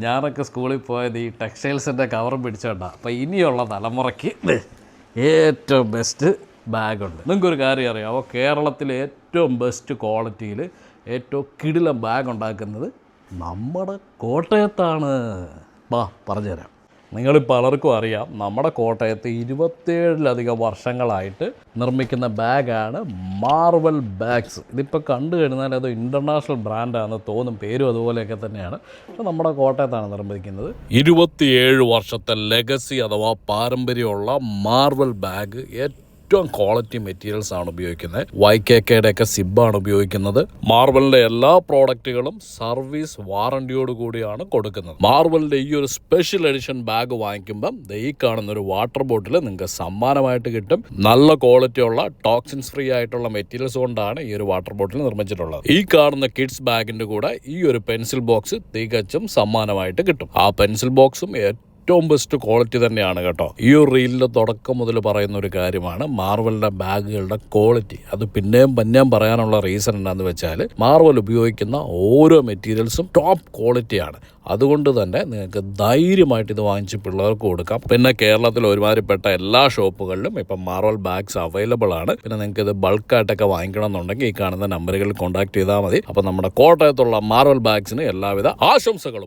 ഞാനൊക്കെ സ്കൂളിൽ പോയത് ഈ ടെക്സ്റ്റൈൽസിൻ്റെ കവറും പിടിച്ചോണ്ടാണ്. അപ്പോൾ ഇനിയുള്ള തലമുറയ്ക്ക് ഏറ്റവും ബെസ്റ്റ് ബാഗുണ്ട്. നിങ്ങൾക്കൊരു കാര്യം അറിയാമോ? കേരളത്തിലെ ഏറ്റവും ബെസ്റ്റ് ക്വാളിറ്റിയിൽ ഏറ്റവും കിടിലൻ ബാഗ് ഉണ്ടാക്കുന്നത് നമ്മുടെ കോട്ടയത്താണ്. പറഞ്ഞുതരാം. നിങ്ങൾ പലർക്കും അറിയാം, നമ്മുടെ കോട്ടയത്ത് 27ലധികം വർഷങ്ങളായിട്ട് നിർമ്മിക്കുന്ന ബാഗാണ് മാർവൽ ബാഗ്സ്. ഇതിപ്പോൾ കണ്ടു കഴിഞ്ഞാൽ അത് ഇൻ്റർനാഷണൽ ബ്രാൻഡാണെന്ന് തോന്നും, പേരും അതുപോലെയൊക്കെ തന്നെയാണ്. നമ്മുടെ കോട്ടയത്താണ് നിർമ്മിക്കുന്നത്. 27 വർഷത്തെ ലെഗസി അഥവാ പാരമ്പര്യമുള്ള മാർവൽ ബാഗ് ഏറ്റവും ക്വാളിറ്റി മെറ്റീരിയൽസ് ആണ് ഉപയോഗിക്കുന്നത്. YKKയുടെ ഒക്കെ സിബാണ് ഉപയോഗിക്കുന്നത്. മാർവലിൻ്റെ എല്ലാ പ്രോഡക്റ്റുകളും സർവീസ് വാറണ്ടിയോട് കൂടിയാണ് കൊടുക്കുന്നത്. മാർവലിൻ്റെ ഈ ഒരു സ്പെഷ്യൽ എഡിഷൻ ബാഗ് വാങ്ങിക്കുമ്പം ഈ കാണുന്ന ഒരു വാട്ടർ ബോട്ടിൽ നിങ്ങൾക്ക് സമ്മാനമായിട്ട് കിട്ടും. നല്ല ക്വാളിറ്റിയുള്ള ടോക്സിൻസ് ഫ്രീ ആയിട്ടുള്ള മെറ്റീരിയൽസ് കൊണ്ടാണ് ഈ ഒരു വാട്ടർ ബോട്ടിൽ നിർമ്മിച്ചിട്ടുള്ളത്. ഈ കാണുന്ന കിഡ്സ് ബാഗിൻ്റെ കൂടെ ഈ ഒരു പെൻസിൽ ബോക്സ് തികച്ചും സമ്മാനമായിട്ട് കിട്ടും. ആ പെൻസിൽ ബോക്സും ഏറ്റവും ബെസ്റ്റ് ക്വാളിറ്റി തന്നെയാണ് കേട്ടോ. ഈ ഒരു റീലിൻ്റെ തുടക്കം മുതൽ പറയുന്ന ഒരു കാര്യമാണ് മാർവലിൻ്റെ ബാഗുകളുടെ ക്വാളിറ്റി. അത് പിന്നെയും പറയാനുള്ള റീസൺ എന്താണെന്ന് വെച്ചാൽ മാർവൽ ഉപയോഗിക്കുന്ന ഓരോ മെറ്റീരിയൽസും ടോപ്പ് ക്വാളിറ്റിയാണ്. അതുകൊണ്ട് തന്നെ നിങ്ങൾക്ക് ധൈര്യമായിട്ട് ഇത് വാങ്ങിച്ച് പിള്ളേർക്ക് കൊടുക്കാം. പിന്നെ കേരളത്തിൽ ഒരുമാതിരിപ്പെട്ട എല്ലാ ഷോപ്പുകളിലും ഇപ്പം മാർവൽ ബാഗ്സ് അവൈലബിൾ ആണ്. പിന്നെ നിങ്ങൾക്ക് ഇത് ബൾക്കായിട്ടൊക്കെ വാങ്ങിക്കണം എന്നുണ്ടെങ്കിൽ ഈ കാണുന്ന നമ്പറുകളിൽ കോൺടാക്ട് ചെയ്താൽ മതി. അപ്പം നമ്മുടെ കോട്ടയത്തുള്ള മാർവൽ ബാഗ്സിന് എല്ലാവിധ ആശംസകളും.